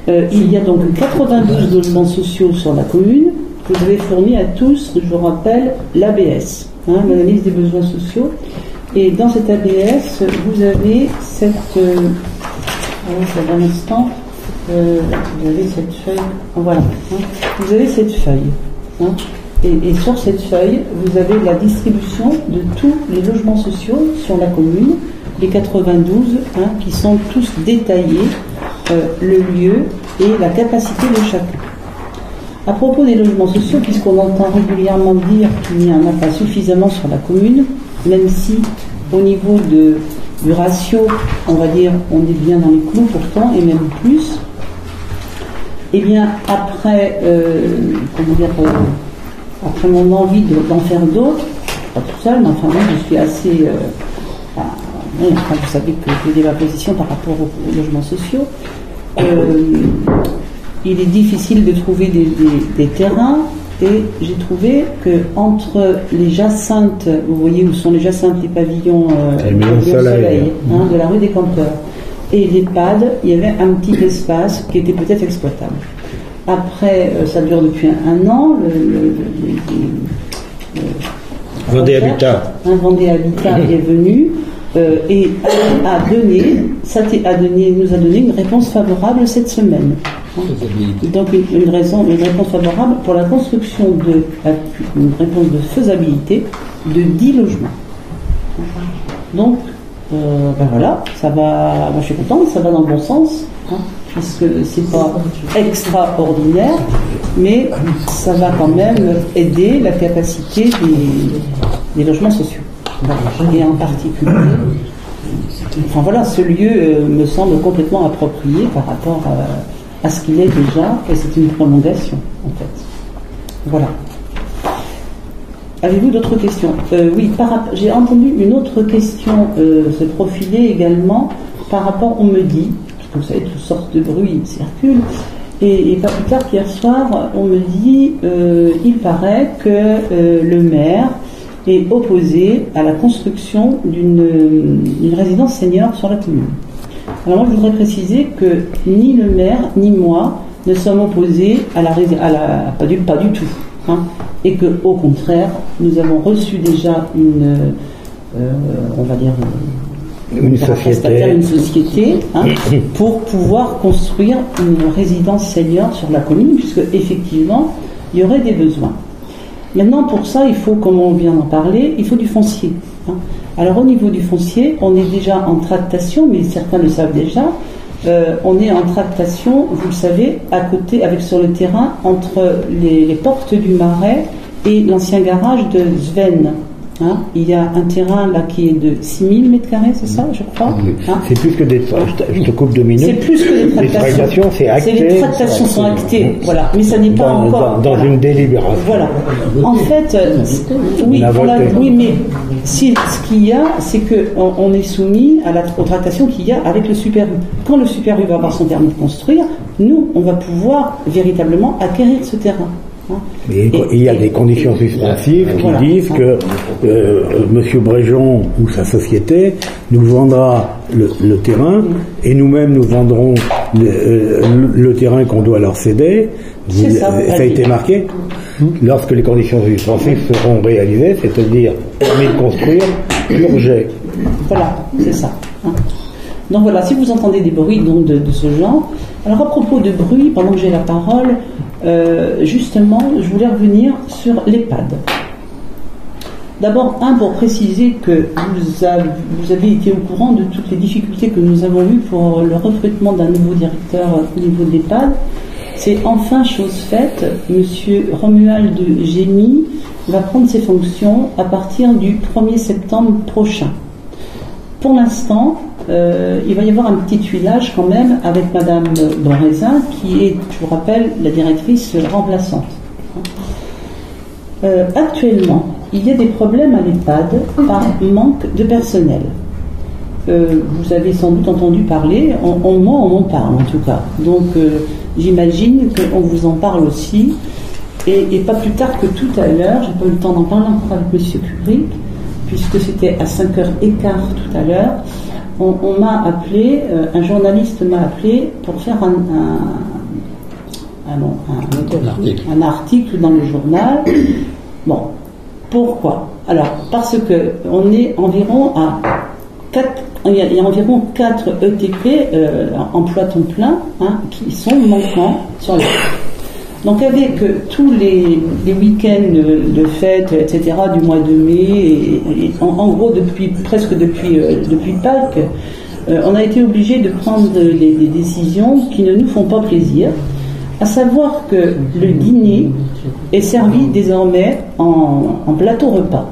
il y a donc 92 logements sociaux sur la commune. Vous avez fourni à tous, je vous rappelle, l'ABS, l'analyse des besoins sociaux. Et dans cette ABS, vous avez cette... un instant. Vous avez cette feuille. Voilà. Vous avez cette feuille. Et sur cette feuille, vous avez la distribution de tous les logements sociaux sur la commune, les 92, qui sont tous détaillés, le lieu et la capacité de chacun. À propos des logements sociaux, puisqu'on entend régulièrement dire qu'il n'y en a pas suffisamment sur la commune, même si au niveau du ratio, on va dire, on est bien dans les clous pourtant, et même plus. Eh bien, après mon envie d'en faire d'autres, pas tout seul, mais enfin moi je suis assez... vous savez que j'ai ma position par rapport aux logements sociaux. Il est difficile de trouver des terrains, et j'ai trouvé que entre les Jacinthes, vous voyez où sont les Jacinthes, les pavillons soleil, de la rue des Campeurs, et l'EHPAD, il y avait un petit espace qui était peut-être exploitable. Après, ça dure depuis un an, Vendée Habitat. Un Vendée Habitat est venu et nous a donné une réponse favorable cette semaine. Donc une réponse favorable pour la construction une réponse de faisabilité de 10 logements. Donc voilà, ça va. Moi je suis contente, ça va dans le bon sens, puisque c'est pas extraordinaire, mais ça va quand même aider la capacité des logements sociaux. Et en particulier, enfin voilà, ce lieu me semble complètement approprié par rapport à ce qu'il est déjà, et c'est une prolongation en fait. Voilà. Avez-vous d'autres questions? Oui, j'ai entendu une autre question se profiler également par rapport, on me dit, parce que vous savez, toutes sortes de bruits circulent, et pas plus tard qu'hier soir, on me dit, il paraît que le maire est opposé à la construction d'une résidence senior sur la commune. Alors moi, je voudrais préciser que ni le maire, ni moi ne sommes opposés pas du tout. Et que, au contraire, nous avons reçu déjà on va dire, une société pour pouvoir construire une résidence senior sur la commune, puisque effectivement, il y aurait des besoins. Maintenant, pour ça, il faut, comme on vient d'en parler, il faut du foncier. Alors, au niveau du foncier, on est déjà en tractation, mais certains le savent déjà. On est en tractation, vous le savez, à côté, sur le terrain, entre les portes du Marais et l'ancien garage de Sven. Il y a un terrain là qui est de 6000 m², c'est ça, je crois. C'est plus que des... Je te coupe 2 minutes. C'est plus que des tractations. Les tractations, c'est acté. Les tractations sont actées, voilà. Mais ça n'est pas encore... Dans une délibération. Voilà. En fait, oui, mais ce qu'il y a, c'est qu'on est soumis aux tractations qu'il y a avec le Super U. Quand le Super U va avoir son permis de construire, nous, on va pouvoir véritablement acquérir ce terrain. Et il y a des conditions suspensives qui disent que M. Bréjon ou sa société nous vendra le terrain et nous-mêmes nous vendrons le terrain qu'on doit leur céder. Ça a été marqué. Lorsque les conditions suspensives seront réalisées, c'est-à-dire permis de construire, purgé. Voilà, c'est ça. Donc voilà, si vous entendez des bruits donc, de ce genre, alors à propos de bruit, pendant que j'ai la parole, justement, je voulais revenir sur l'EHPAD. D'abord, pour préciser que vous avez été au courant de toutes les difficultés que nous avons eues pour le recrutement d'un nouveau directeur au niveau de l'EHPAD. C'est enfin chose faite. Monsieur Romuald Gémy va prendre ses fonctions à partir du 1er septembre prochain. Pour l'instant, il va y avoir un petit tuilage quand même avec Madame Bonraisin, qui est, je vous rappelle, la directrice remplaçante. Actuellement, il y a des problèmes à l'EHPAD par manque de personnel. Vous avez sans doute entendu parler, moi on en parle en tout cas. Donc j'imagine qu'on vous en parle aussi. Et pas plus tard que tout à l'heure, j'ai pas eu le temps d'en parler encore avec Monsieur Kubrick, puisque c'était à 5h15 tout à l'heure, on m'a appelé, un journaliste m'a appelé pour faire un article dans le journal. Bon, pourquoi? Alors, parce que on est environ à 4, il y a environ 4 ETP, emploi temps plein, qui sont manquants sur le. Donc avec tous les week-ends de fête, etc., du mois de mai, et en gros presque depuis Pâques, on a été obligé de prendre des décisions qui ne nous font pas plaisir, à savoir que le dîner est servi désormais en plateau repas.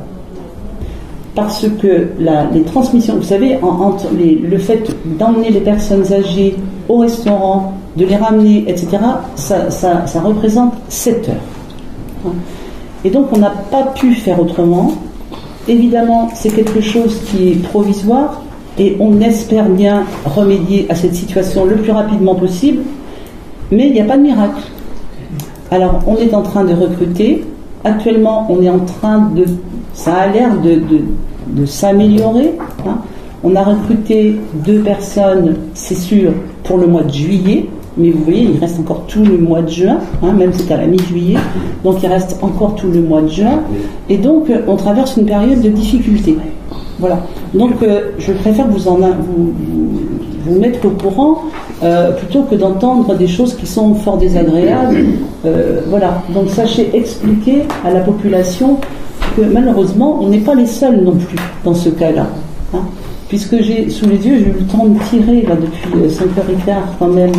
Parce que les transmissions, vous savez, entre le fait d'emmener les personnes âgées au restaurant, de les ramener, etc., ça représente 7 heures. Et donc on n'a pas pu faire autrement. Évidemment, c'est quelque chose qui est provisoire et on espère bien remédier à cette situation le plus rapidement possible, mais il n'y a pas de miracle. Alors on est en train de recruter. Actuellement, on est en train de... Ça a l'air de s'améliorer. On a recruté 2 personnes, c'est sûr, pour le mois de juillet. Mais vous voyez, il reste encore tout le mois de juin, même si c'est à la mi-juillet, donc il reste encore tout le mois de juin, et donc on traverse une période de difficulté. Voilà. Donc je préfère vous mettre au courant plutôt que d'entendre des choses qui sont fort désagréables. Voilà. Donc sachez expliquer à la population que malheureusement on n'est pas les seuls non plus dans ce cas-là. Puisque j'ai sous les yeux, j'ai eu le temps de tirer là depuis 5h15 quand même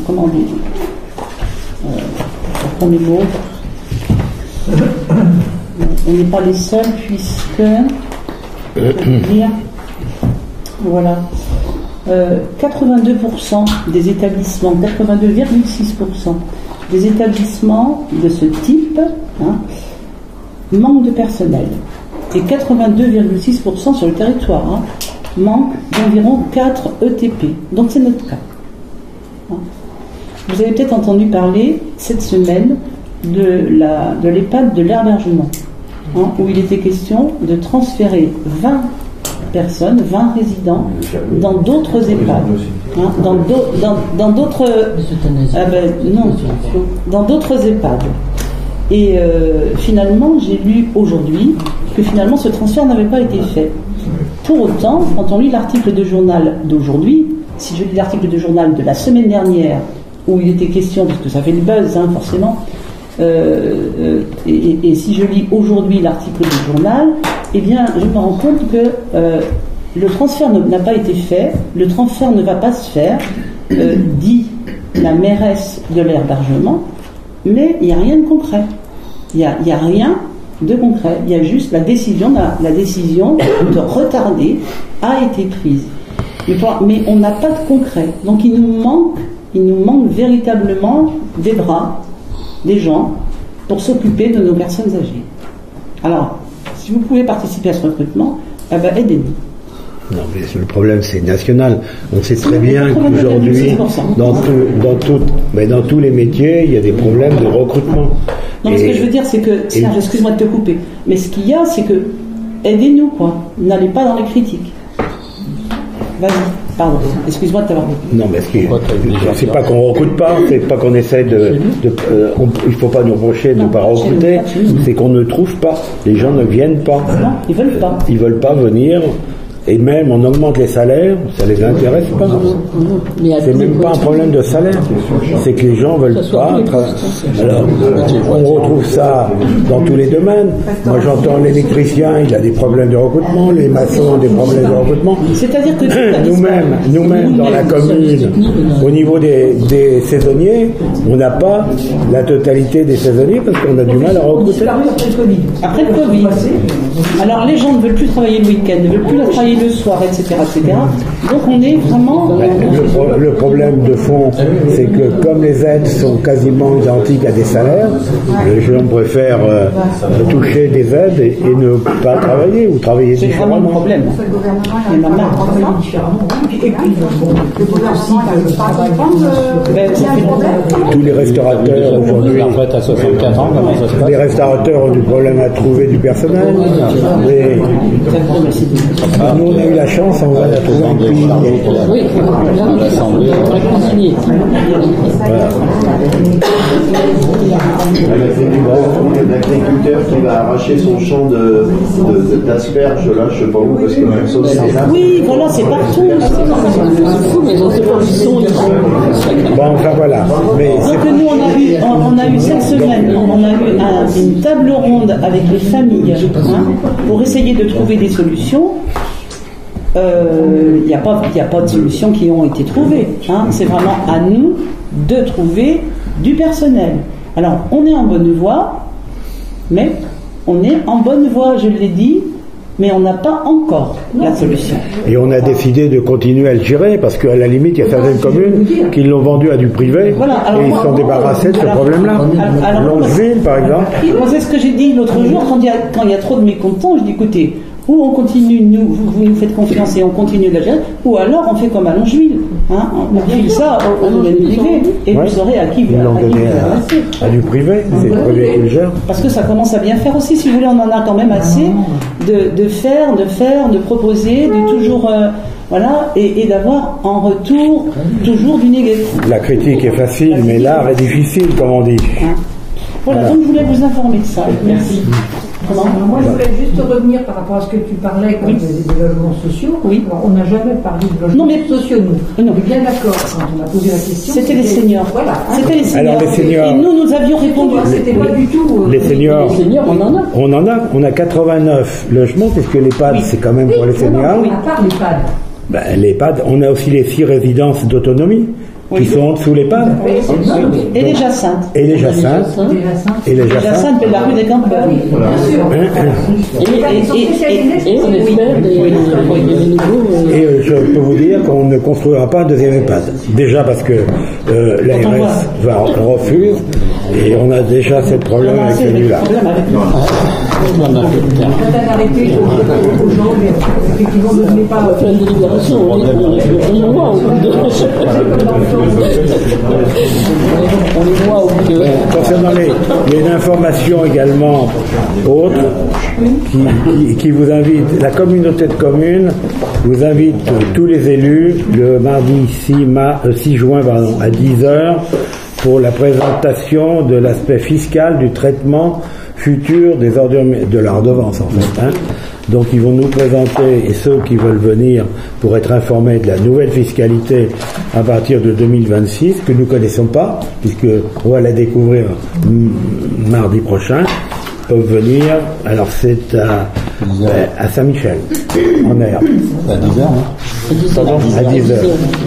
comment dire, reprends mes mots. On n'est pas les seuls puisque voilà, 82% des établissements, 82,6% des établissements de ce type manquent de personnel. Et 82,6% sur le territoire manquent d'environ 4 ETP. Donc c'est notre cas. Vous avez peut-être entendu parler cette semaine de l'EHPAD de l'Herbergement, où il était question de transférer 20 personnes, 20 résidents dans d'autres EHPAD. Dans d'autres EHPAD. Et finalement, j'ai lu aujourd'hui que finalement ce transfert n'avait pas été fait. Pour autant, quand on lit l'article de journal d'aujourd'hui, si je lis l'article de journal de la semaine dernière, où il était question, parce que ça fait le buzz forcément, et si je lis aujourd'hui l'article du journal, eh bien je me rends compte que le transfert n'a pas été fait, le transfert ne va pas se faire, dit la mairesse de l'Herbergement, mais il n'y a rien de concret. Il n'y a rien de concret. Il y a juste la décision de retarder a été prise. Mais on n'a pas de concret. Donc il nous manque véritablement des bras, des gens, pour s'occuper de nos personnes âgées. Alors, si vous pouvez participer à ce recrutement, aidez-nous. Non, mais le problème, c'est national. On sait très bien qu'aujourd'hui, dans tous les métiers, il y a des problèmes de recrutement. Non, ce que je veux dire, c'est que, Serge, excuse-moi de te couper, mais ce qu'il y a, c'est que, aidez-nous, quoi. N'allez pas dans les critiques. Vas-y, pardon, excuse-moi de t'avoir dit. Non, mais c'est pas qu'on recrute pas, c'est pas qu'on essaie il faut pas nous reprocher de ne pas recruter, c'est qu'on ne trouve pas. Les gens ne viennent pas. Non, ils veulent pas. Ils veulent pas venir. Et même, on augmente les salaires, ça les intéresse pas. C'est même pas un problème de salaire. C'est que les gens veulent pas. Alors, on retrouve ça dans tous les domaines. Moi, j'entends l'électricien, il a des problèmes de recrutement, les maçons ont des problèmes de recrutement. C'est-à-dire que nous-mêmes, dans la commune, au niveau des saisonniers, on n'a pas la totalité des saisonniers parce qu'on a du mal à recruter. Après le Covid. Alors, les gens ne veulent plus travailler le week-end, ne veulent plus travailler le soir, etc., etc. Donc, on est vraiment... Le problème de fond, c'est que comme les aides sont quasiment identiques à des salaires, les gens préfèrent toucher des aides et ne pas travailler ou travailler différemment. C'est vraiment un problème. Il y en a marre de travailler différemment. Et puis, le gouvernement, tous les restaurateurs aujourd'hui, à 64 ans, les restaurateurs ont du problème à trouver du personnel. Mais nous, on a eu la chance, on va la trouver un pays. Oui, l'Assemblée va continuer. L'agriculteur qui va arracher son champ d'asperges, là, je sais pas où, parce que oui, voilà, c'est partout. C'est fou, mais on sait pas où ils sont. Bon, enfin voilà. Mais donc nous, on a eu cette semaine, on a eu une table ronde avec les familles pour essayer de trouver des solutions. Il n'y a pas de solutions qui ont été trouvées. C'est vraiment à nous de trouver du personnel. Alors, on est en bonne voie, mais on est en bonne voie, je l'ai dit, mais on n'a pas encore la solution. Et on a décidé de continuer à le gérer parce qu'à la limite, il y a certaines communes qui l'ont vendu à du privé et ils se sont débarrassés de ce problème-là. Longeville, par exemple. Moi, c'est ce que j'ai dit l'autre jour quand il y a trop de mécontents. Je dis écoutez, ou on continue, vous nous faites confiance et on continue de la gérer, ou alors on fait comme à Longeville. On file ça au domaine privé et vous saurez à qui vous l'ont donné à du privé, c'est le privé qui le gère. Parce que ça commence à bien faire aussi, si vous voulez, on en a quand même assez de faire, de proposer, de toujours et d'avoir en retour toujours du négatif. La critique est facile, mais l'art est difficile, comme on dit. Voilà, donc je voulais vous informer de ça. Merci. Moi, je voulais juste revenir par rapport à ce que tu parlais des logements sociaux. Oui. Alors, on n'a jamais parlé de logements sociaux, nous. On est bien d'accord quand on a posé la question. C'était les seniors. Voilà. C'était les seniors. Alors, les seniors. Et nous avions répondu. C'était pas du tout. Les seniors. Les seniors, on en a. On a 89 logements, puisque l'EHPAD, c'est quand même pour les seniors. À part l'EHPAD. L'EHPAD, on a aussi les 6 résidences d'autonomie. Qui sont en dessous l'EHPAD. Et les Jacinthes. Et les Jacinthes. Et les Jacinthes, de la rue des Campeurs. Et on espère des nouveaux. Et je peux vous dire qu'on ne construira pas un deuxième EHPAD. Déjà parce que l'ARS refuse et on a déjà ce problème avec celui-là. Quand on a arrêté aux gens, effectivement, ne venez pas. Faire une délibération, on les voit au bout de. On les voit au bout de. Concernant les informations également autres, qui vous invitent, la communauté de communes vous invite tous les élus le mardi 6 juin à 10h pour la présentation de l'aspect fiscal du traitement futur des ordures de la redevance en fait. Donc ils vont nous présenter, et ceux qui veulent venir pour être informés de la nouvelle fiscalité à partir de 2026, que nous ne connaissons pas, puisqu'on va la découvrir mardi prochain, peuvent venir. Alors c'est à Saint-Michel, en air. À 10h, À 10h.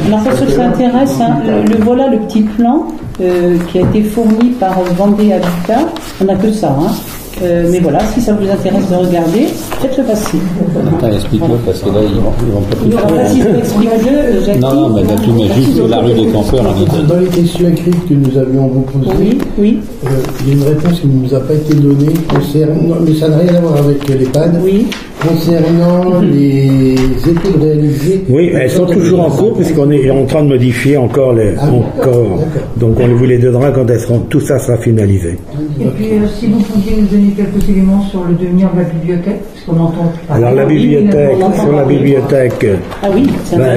Alors pour ceux que ça intéresse, voilà le petit plan qui a été fourni par Vendée Habitat. On n'a que ça. Mais voilà, si ça vous intéresse de regarder, faites-le passer. Explique-le parce que là, ils vont pas plus. Alors, si je l'explique, Jackie. Non, mais tu mets juste la rue des Campeurs en Italie. Dans les questions écrites que nous avions vous posées, oui. Il y a une réponse qui ne nous a pas été donnée concernant, mais ça n'a rien à voir avec l'EHPAD. Oui. Concernant les études réalisées. Oui, elles sont toujours en cours puisqu'on est en train de modifier encore donc on vous les donnera quand tout ça sera finalisé. Et puis si vous pouviez nous donner quelques éléments sur le devenir de la bibliothèque, parce qu'on entend. Alors la bibliothèque, ah oui,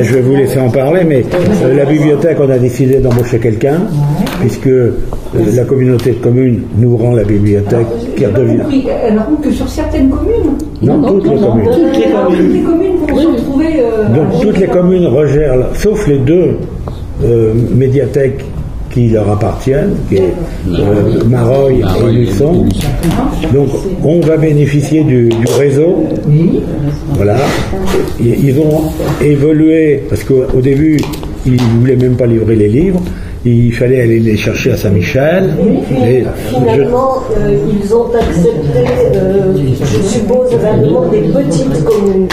je vais vous laisser en parler, mais la bibliothèque, on a décidé d'embaucher quelqu'un, puisque la communauté de communes nous rend la bibliothèque qui redevient. Elle rend que sur certaines communes. Non, toutes les communes. Toutes les communes vont se retrouver. Donc toutes les communes regèrent, sauf les deux médiathèques qui leur appartiennent, qui est Mareuil et Luçon. Donc on va bénéficier du réseau. Voilà. Ils ont évolué, parce qu'au début, ils ne voulaient même pas livrer les livres. Il fallait aller les chercher à Saint-Michel. Et finalement, ils ont accepté, je suppose, à la demande des petites communes,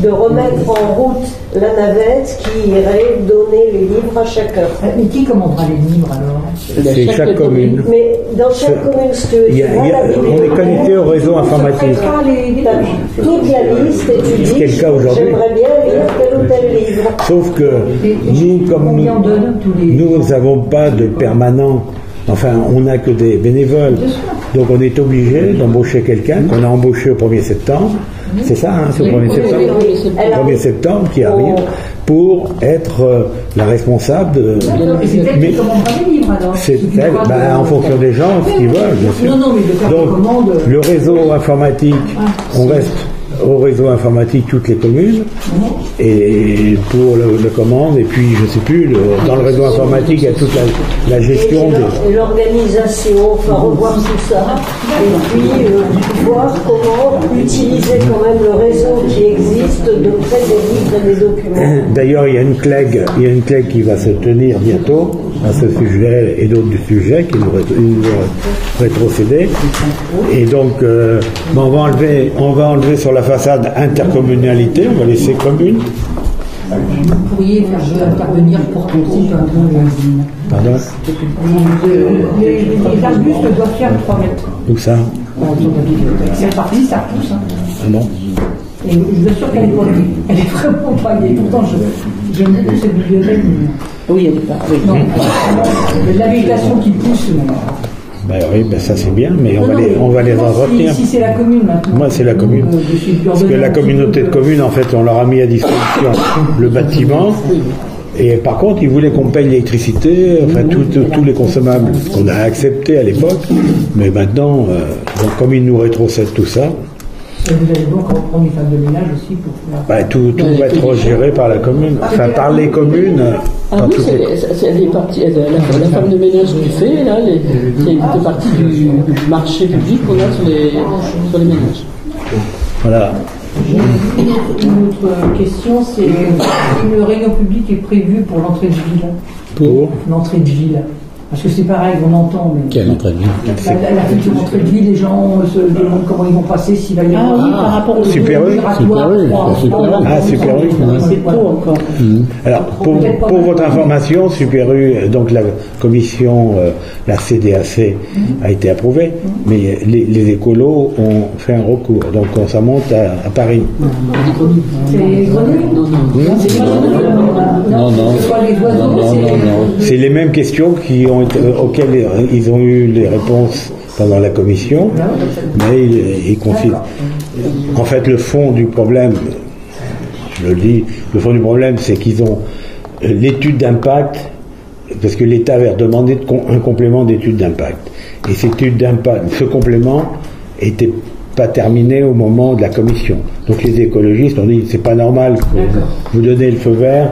de remettre en route la navette qui irait donner les livres à chacun. Mais qui commandera les livres alors? C'est chaque commune. Mais dans chaque commune, on est connecté au réseau informatique. Toute la liste et tu dis, j'aimerais bien lire tel ou tel livre. Sauf que nous, comme nous n'avons pas de permanent, enfin on n'a que des bénévoles, donc on est obligé d'embaucher quelqu'un qu'on a embauché au 1er septembre, c'est ça, hein, c'est au 1er septembre, 1er septembre qui arrive pour être la responsable de... C'est elle qui commandera les livres alors? C'est elle, en fonction des gens, ce qu'ils veulent, bien sûr. Non, mais de faire des commandes... Le réseau informatique, on reste au réseau informatique toutes les communes, et pour le commande, et puis je sais plus, dans le réseau informatique il y a toute la gestion et l'organisation, enfin revoir tout ça, et puis voir comment utiliser quand même le réseau qui existe de près des livres et des documents. D'ailleurs il y a une clègue qui va se tenir bientôt à ce sujet et d'autres du sujet qui nous rétrocéder, et donc on va enlever sur la façade intercommunalité, on va laisser commune. Vous pourriez faire intervenir pour qu'on cite un peu l'usine. Pardon? Les arbustes doivent faire 3 mètres. Où ça? C'est parti, ça repousse. Hein. Ah bon? Et je vous assure qu'elle est pas vue. Elle est vraiment pas vue. Pourtant, j'aime beaucoup cette bibliothèque. Oui, elle est pas. Oui. Non, la végétation qui pousse. Oui, ça c'est bien, mais on va les en retenir. Si c'est la commune maintenant. Moi c'est la commune. Parce que la communauté de communes, en fait, on leur a mis à disposition le bâtiment. Et par contre, ils voulaient qu'on paye l'électricité, enfin tous les consommables qu'on a accepté à l'époque. Mais maintenant, donc, comme ils nous rétrocèdent tout ça. Et vous allez donc reprendre une femme de ménage aussi pour faire... tout va être géré par la commune, enfin par les communes. Ah oui, c'est des parties, la femme de ménage qui fait, là, c'est une partie du marché public qu'on a sur les ménages. Voilà. Une autre question, c'est une réunion publique est prévue pour l'entrée de ville. Pour l'entrée de ville. Parce que c'est pareil, on entend. Mais quelle entrée de ville? La future entrée de ville, les gens se demandent comment ils vont passer, s'il va y avoir. Par rapport au Super U. Ah, Super U. C'est tôt encore. Alors, pour votre information, Super U, donc la commission, la CDAC a été approuvée, mais les écolos ont fait un recours. Donc, ça monte à Paris. C'est les grenouilles? Non. C'est les mêmes questions auxquelles ils ont eu les réponses pendant la commission, mais ils considèrent. En fait, le fond du problème, je le dis, le fond du problème, c'est qu'ils ont l'étude d'impact, parce que l'État avait demandé un complément d'étude d'impact. Et cette étude d'impact, ce complément était pas terminé au moment de la commission. Donc les écologistes ont dit c'est pas normal que vous donnez le feu vert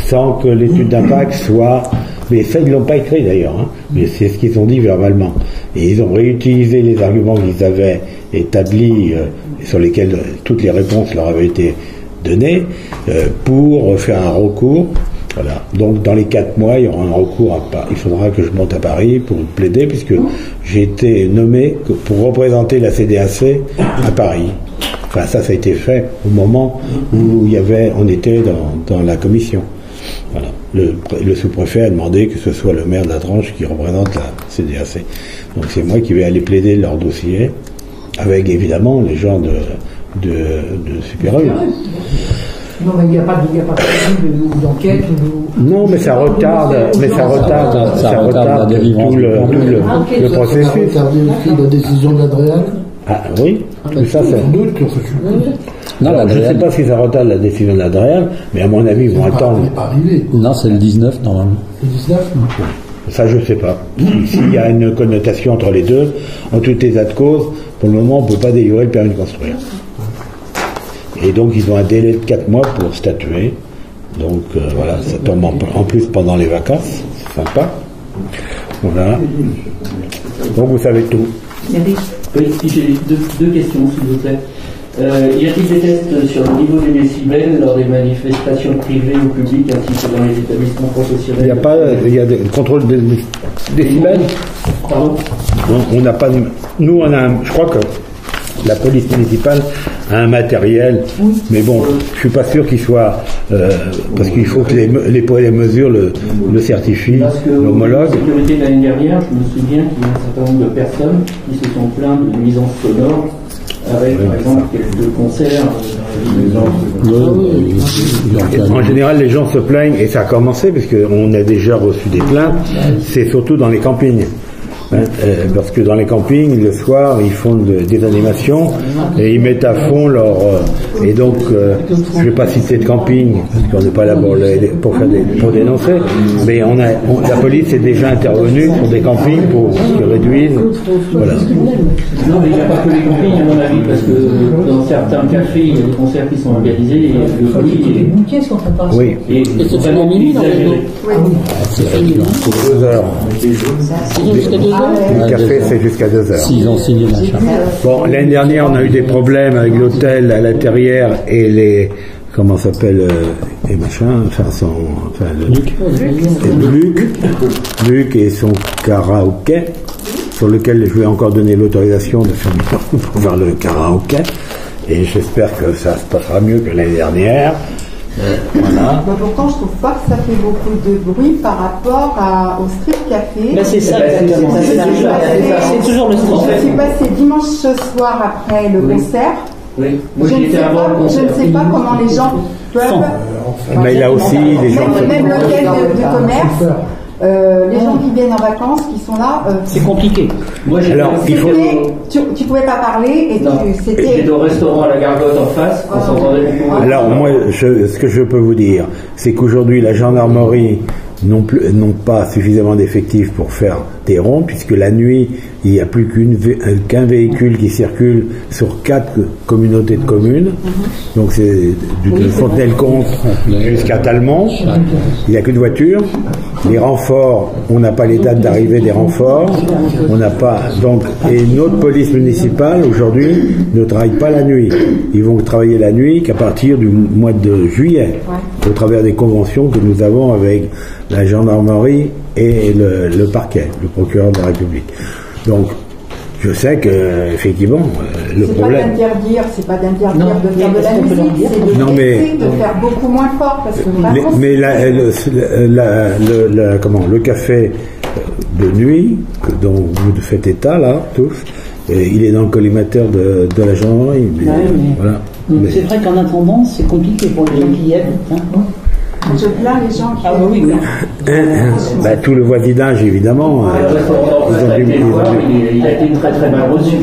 sans que l'étude d'impact soit... Mais ça, ils ne l'ont pas écrit d'ailleurs, hein. Mais c'est ce qu'ils ont dit verbalement. Et ils ont réutilisé les arguments qu'ils avaient établis, sur lesquels toutes les réponses leur avaient été données, pour faire un recours. Voilà. Donc dans les 4 mois, il y aura un recours à Paris. Il faudra que je monte à Paris pour plaider, puisque j'ai été nommé pour représenter la CDAC à Paris. Enfin, ça a été fait au moment où on était dans la commission. Voilà. Le sous-préfet a demandé que ce soit le maire de la tranche qui représente la CDAC. Donc c'est moi qui vais aller plaider leur dossier, avec évidemment les gens de Super U. Non, mais il n'y a pas d'enquête. Non, mais ça retarde tout le processus. Ça a retardé aussi la décision de l'Adréal. Ah oui, ça c'est. Non, je ne sais pas si ça retarde la décision de l'Adréal, mais à mon avis, ils vont attendre. Non, c'est le 19 normalement. Le 19 ? Ça, je ne sais pas. S'il y a une connotation entre les deux, en tout état de cause, pour le moment, on ne peut pas délivrer le permis de construire. Et donc ils ont un délai de 4 mois pour statuer. Donc voilà, ça tombe en plus pendant les vacances, c'est sympa. Voilà. Donc vous savez tout. Oui, j'ai deux questions, s'il vous plaît. Y a-t-il des tests sur le niveau des décibels lors des manifestations privées ou publiques ainsi que dans les établissements professionnels? Il y a des contrôles de décibels. Pardon? On n'a pas. Nous, on a. Je crois que la police municipale a un matériel, mais bon, je suis pas sûr qu'il soit parce qu'il faut que les poids et les mesures le certifient, l'homologue. Parce que sécurité de l'année dernière, je me souviens qu'il y a un certain nombre de personnes qui se sont plaintes de nuisances sonores avec, par exemple, quelques concerts. En général, les gens se plaignent, et ça a commencé parce qu'on a déjà reçu des plaintes. C'est surtout dans les campings. Parce que dans les campings, le soir, ils font des animations et ils mettent à fond leur... et donc, je ne vais pas citer de camping, parce qu'on n'est pas là pour dénoncer, mais la police est déjà intervenue sur des campings pour qu'ils réduisent. Voilà. Non, mais il n'y a pas que les campings, à mon avis, parce que dans certains cafés, il y a des concerts qui sont organisés et le bruit est... Qu'est-ce qu'on fait pas? Oui. Et c'est vraiment exagéré. C'est 2 heures. Le café, c'est jusqu'à 2 heures. S'ils ont signé la charte. Bon, l'année dernière, on a eu des problèmes avec l'hôtel à la Terrière et les... Comment s'appelle les machins, Luc et son karaoké, sur lequel je vais encore donner l'autorisation de faire pour faire le karaoké. Et j'espère que ça se passera mieux que l'année dernière. Voilà. Bah pourtant, je trouve pas que ça fait beaucoup de bruit par rapport au strip café. Ben c'est ça, c'est toujours le strip café. Je suis passée dimanche soir après le concert. Oui. Moi, je ne sais pas comment les gens peuvent. Mais il y a aussi les gens. Même l'hôtel de commerce. Les gens qui viennent en vacances, qui sont là, c'est compliqué. Moi, alors, tu pouvais pas parler et c'était. J'étais au restaurant à la Gargote en face, on s'entendait beaucoup. Alors moi, ce que je peux vous dire, c'est qu'aujourd'hui la gendarmerie n'ont pas suffisamment d'effectifs pour faire des ronds, puisque la nuit il n'y a plus qu'un véhicule qui circule sur 4 communautés de communes. Donc c'est de Fontenay-le-Comte jusqu'à Talmont. Il n'y a qu'une voiture. Les renforts, on n'a pas les dates d'arrivée des renforts. On n'a pas donc, et notre police municipale aujourd'hui ne travaille pas la nuit. Ils vont travailler la nuit qu'à partir du mois de juillet, au travers des conventions que nous avons avec la gendarmerie et le parquet, le procureur de la République. Donc, je sais que effectivement le problème. C'est pas d'interdire de faire de la musique, c'est de de faire beaucoup moins fort parce que mais le café de nuit dont vous faites état là tous, il est dans le collimateur de la gendarmerie. Voilà. C'est vrai qu'en attendant, c'est compliqué pour les gens qui y habitent. Je plains les gens qui... Ah oui, oui. Tout le voisinage, évidemment. Il a été très très mal reçu.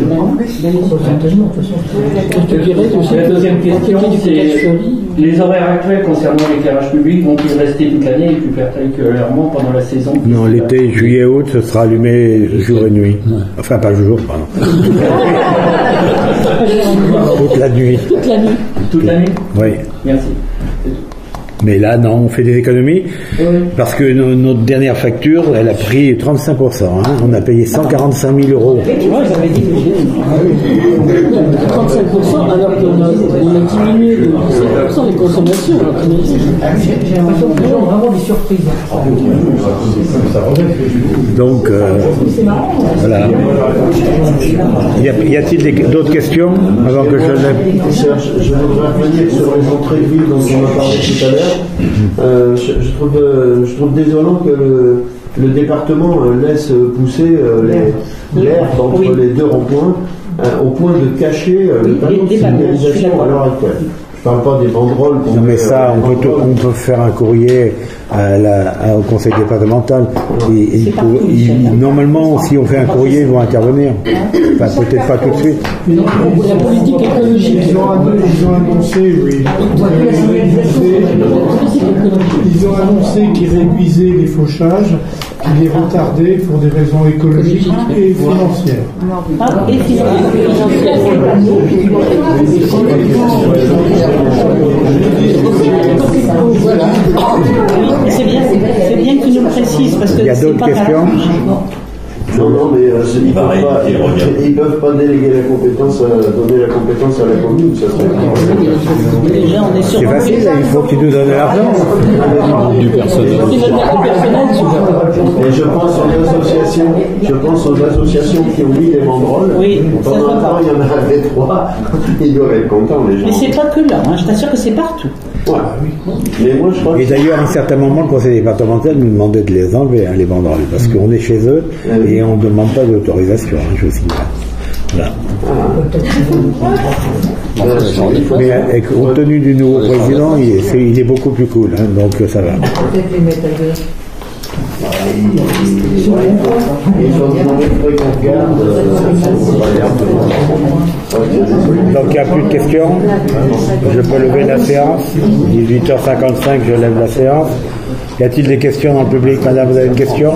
La deuxième question, c'est les horaires actuels concernant l'éclairage public vont-ils rester toute l'année et plus particulièrement pendant la saison? Non, l'été, juillet-août, ce sera allumé jour et nuit. Enfin, pas jour, pardon. Toute la nuit. Toute la nuit. Toute la nuit? Oui. Merci. Mais là, non, on fait des économies parce que notre dernière facture, elle a pris 35%. On a payé 145 000 euros. 35% alors qu'on a diminué de 17% les consommations. J'ai l'impression que les gens ont vraiment des surprises. Donc, voilà. Y a-t-il d'autres questions avant que je lève? Je voudrais revenir sur les entrées de ville dont on a parlé tout à l'heure. Je trouve désolant que le département laisse pousser l'air entre les deux ronds-points au point de cacher le panneau de signalisation à l'heure actuelle. Je parle pas des banderoles. Non mais ça, on peut faire un courrier au conseil départemental. Normalement, si on fait un courrier, ils vont intervenir. Enfin, peut-être pas tout de suite. La politique écologique. Ils ont annoncé, ils ont annoncé qu'ils réduisaient les fauchages, il est retardé pour des raisons écologiques et financières. Et c'est bien que tu nous le précises parce que il y a d'autres questions. Non, mais ils ne peuvent pas déléguer la compétence, donner la compétence à la commune. Ça serait... Déjà, on est sur. C'est facile, là, il faut que tu nous donnes l'argent. Du personnel. Et je pense aux associations qui ont mis les banderoles. Oui, pendant un temps, il y en avait 3. Ils doivent être contents, les gens. Mais c'est pas que là, hein. Je t'assure que c'est partout. Voilà. Mais moi, je crois et d'ailleurs, à un certain moment, le conseil départemental nous demandait de les enlever, hein, les banderoles, parce qu'on est chez eux et on ne demande pas d'autorisation, hein, je vous signale. Voilà. Mais compte tenu du nouveau président, il est beaucoup plus cool, hein, donc ça va. Donc il n'y a plus de questions. Je peux lever la séance. 18h55, je lève la séance. Y a-t-il des questions dans le public? Madame, vous avez une question?